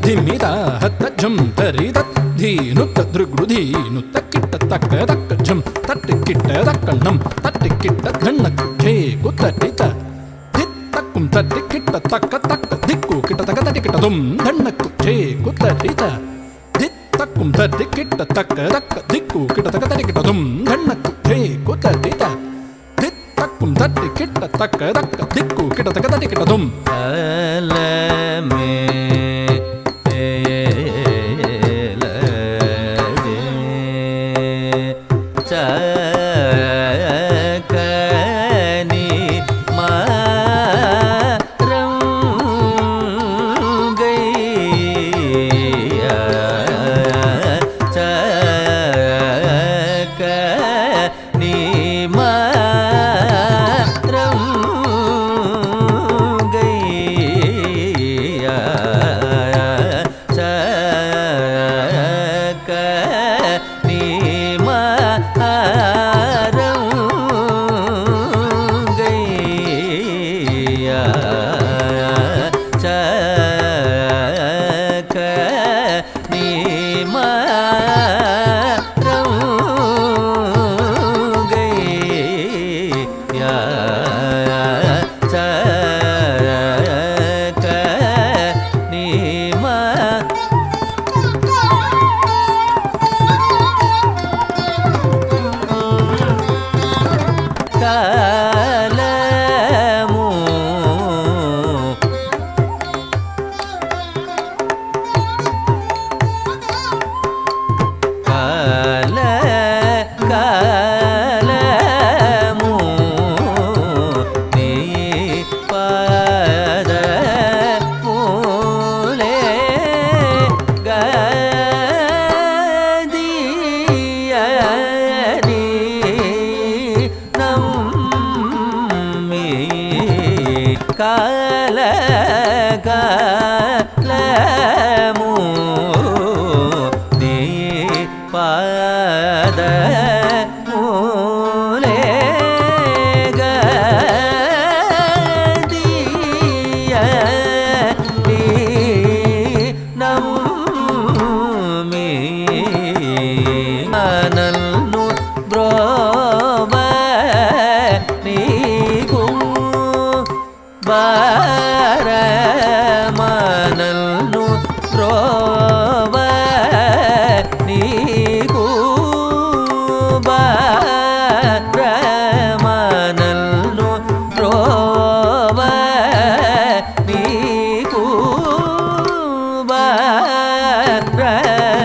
ಧಿಮಿತ ಹತ್ತ ಝಂ ತರಿ ತತ್ ಧೀನುತ್ತ ದೃಗ್ರು ಧೀನುತ್ತ ಕಿಟ್ಟ ತಕ್ಕ ತಕ್ಕ ಝಂ ತಟ್ಟಿ ಕಿಟ್ಟ ತಕ್ಕ ನಂ ತಟ್ಟಿ ಕಿಟ್ಟ ಘಣ್ಣ ಘೇ ಕುತ್ತಟ್ಟಿತ ಧಿತ್ ತಕ್ಕುಂ ತಟ್ಟಿ ಕಿಟ್ಟ ತಕ್ಕ ತಕ್ಕ ದಿಕ್ಕು ಕಿಟ್ಟ ತಕ್ಕ ತಟ್ಟಿ ಕಿಟ್ಟ ತುಂ ಘಣ್ಣ ಘೇ ಕುತ್ತಟ್ಟಿತ ಧಿತ್ ತಕ್ಕುಂ ತಟ್ಟಿ ಕಿಟ್ಟ ತಕ್ಕ ತಕ್ಕ ದಿಕ್ಕು ಕಿಟ್ಟ ತಕ್ಕ ತಟ್ಟಿ ಕಿಟ್ಟ ತುಂ ಘಣ್ಣ ಘೇ ಕುತ್ತಟ್ಟಿತ ಧಿತ್ ತಕ್ಕುಂ ತಟ್ಟಿ ಕಿಟ್ಟ ತಕ್ಕ ತಕ್ಕ ದಿಕ್ಕು ಕಿಟ್ಟ ತಕ್ಕ ತಟ್ಟಿ ಕಿಟ್ಟ ತುಂ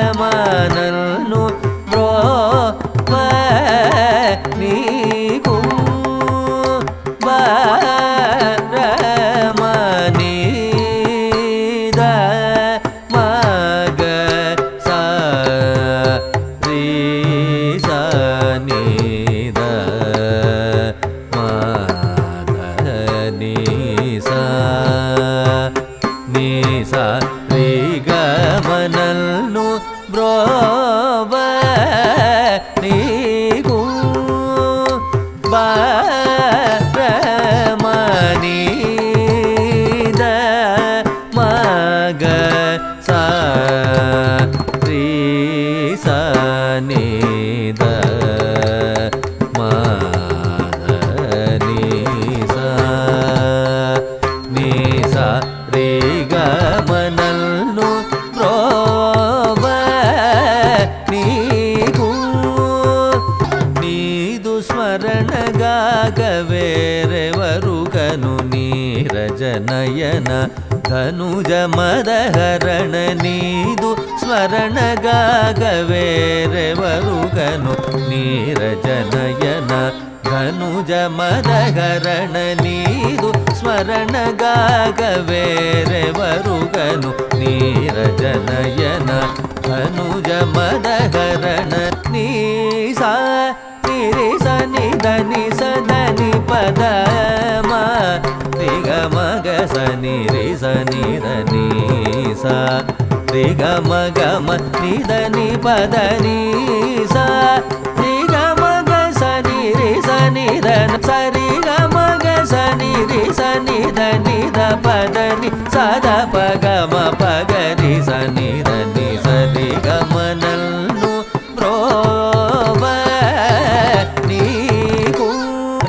ರಮನಲ್ನು ನೀದ ಮ ನೀಸ ನೀಸ ರೀ ಗ ಮನಲ್ನು ರೋವ ನೀಗೂ ನೀದು ಸ್ಮರಣಗಾಗವೇರೆವರುಗನು ನೀರಜನಯನ ಧನುಜ ಮದಹರಣ ನೀದು ಸ್ಮರಣಗಾಗವೇರೆವರುಗನು ನೀರಜನಯನ ಧನುಜ ಮದಹರಣ ನೀದು ಸ್ಮರಣಗಾಗವೇರೆವರುಗನು ನೀರಜನಯನ ಧನುಜ ಮದಹರಣ ನೀಸ ನಿರಿಸ ನಿಧನಿ ಸದನಿ ಪದ ಮ ರಿಗ ಮಗ ಸ ನಿರಿಸ ನಿಧನಿ ಸ ರಿಗ ಮಗ ಮ ನಿಧನಿ ಪದ ನೀ ಸ ರಿಗ ಮಗ ಸ ನಿರಿಸ ನಿಧನ ಸ ರಿಗ ಮಗ ಸ ನಿರಿಸ ನಿಧ ನಿಧ ಪದ ನಿ ಸದ ಪಗ ಮ ಪಗ ರಿ ಸ ನಿಧ ನಿ ಸ ರಿಗ ಮನಲ್ನು ರೋವ ನೀಗೂ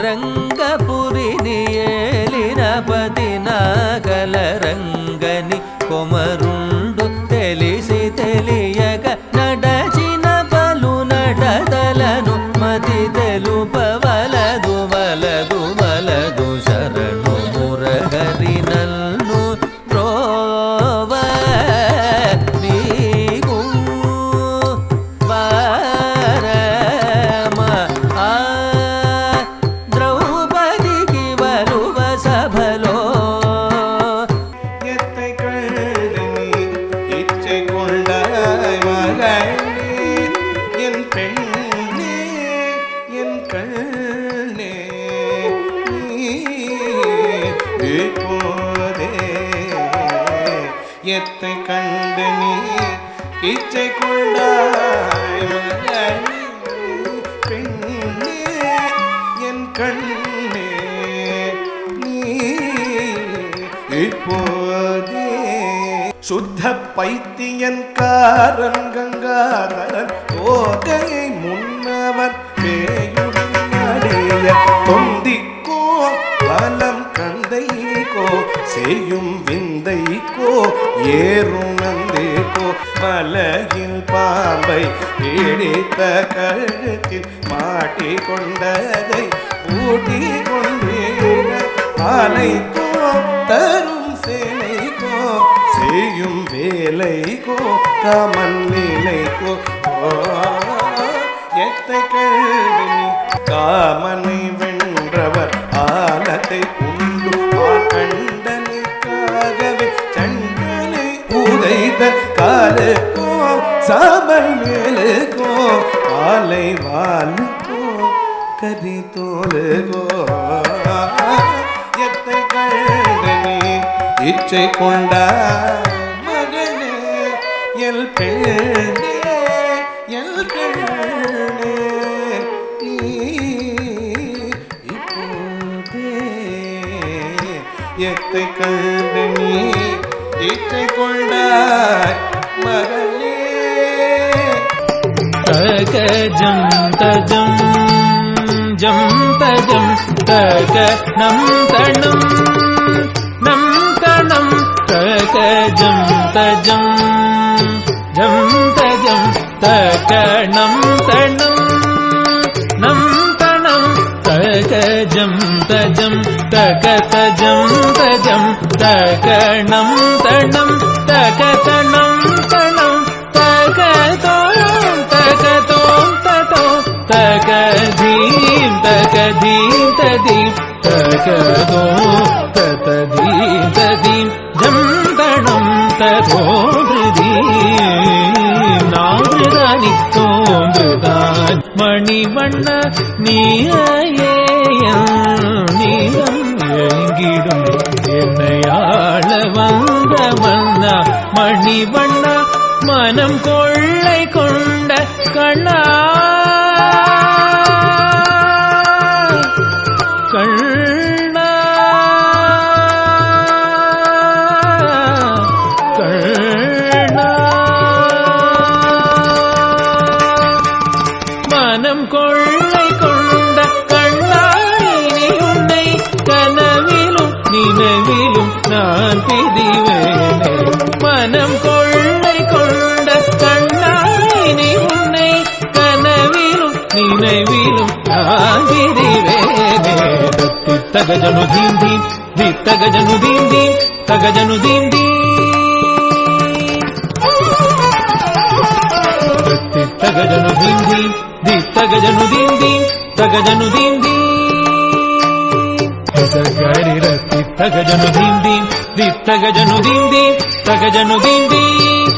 ರಂಗಪುರಿ ನಿಯೇಲಿನ ಪದಿನ ಕಲರಂಗನಿ ಕೊಮರುಂಡು తెలిసి తెలియక నడచిన పలు నడదలను మతి తెలుపవలదు వలదు వలదు శరణు మురగరి నల్ను రోవ నీకు వారమ ఆ ద్రౌపదికి వరువ సభలో எத்தை கண்டு நீ இச்சை கொண்டாய் மகனே பெண்ணே என் கண்ணே நீ இப்போதே சுத்த பைத்தியன் காரன் கங்காதரன் ஓகையை முன்னவர் பேயுடன் அடைய தொந்திக்கோ பலம் கந்தைக்கோ செய்யும் விந்தைக்கோ ஏறும் நந்தைக்கோ மலையில் பாம்பை பிடித்த கழுத்தில் மாட்டிக்கொண்டதை பூட்டி கொண்டேன ஆலைக்கோ தரும் சேலைக்கோ செய்யும் வேலைக்கோ கமன் நிலைக்கோ எத்தை கண்டு நீ காமனை வென்றவர் ஆலத்தை உண்டு கண்டனுக்காகவே சண்டனை உதைத்த காலுக்கோ சாமல் மேலுக்கோ ஆலை வாலுக்கோ கரி தோலுக்கோ எத்தை கண்டு நீ இச்சை கொண்டாய் மகனே எல் பெண்ணே எல் கண்ணே நீ இப்போதே எத்தை கண்டு நீ இச்சை கொண்டாய் மகனே தக ஜம் தஜம் ஜம் தஜம் தக நம் தனம் நம் தனம் தக ஜம் தஜம் ஜம் தஜம் தக நம் தனம் நம் தனம் தக ஜம் தஜம் தக தஜம் தஜம் தக நம் தனம் தக தனம் தனம் தக தோம் தக தோம் ததோ தக தீம் ததீம் தக தோம் ததீம் ததீம் ஜம் தனம் ததோ நாவிதானி தோன்றுதான் மணிவண்ண நீயே நீரம் எங்கிடும் என்னையாள வந்த மன்னா மணிவண்ண மனம் கொள்ளை கொண்ட கண்ணா கண்ணா கண்ணா மனம் கொள்ளை கொண்ட கண்ணாயினி உன்னை கனவிலும் நினைவிலும் நான் பிரிவேனே மனம் கொள்ளை கொண்ட கண்ணாயினி உன்னை கனவிலும் நினைவிலும் நான் பிரிவேனே தகஜனு தீம் தீம் தி தகஜனு தீம் தீம் தகஜனு தீம் தீம் தகஜனு தீம் தீம் தி தகஜனு தீம் தீம் தகஜனு தீம் தீம் சகரி ரத்தி தகஜனு தீம் தீம் தி தகஜனு தீம் தீம் தகஜனு தீம் தீம்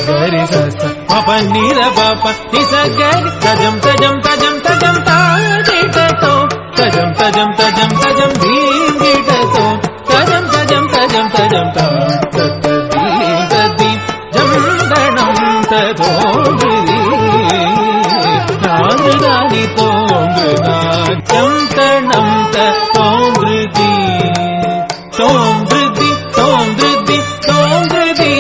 சகரி சச பப நீர பப தி சகரி தஜம் தஜம் தஜம் தஜம் தாஜிடதோ தஜம் தஜம் தஜம் தஜம் தீம் கிடதோ தஜம் தஜம் தஜம் தஜம் தா ததீம் ததீம் ஜம் கணம் ததோ நாங்கதானி தோங்குதான் ஜம் தணம் தோங்கிருதி தோங்கிருதி தோங்கிருதி தோங்கிருதி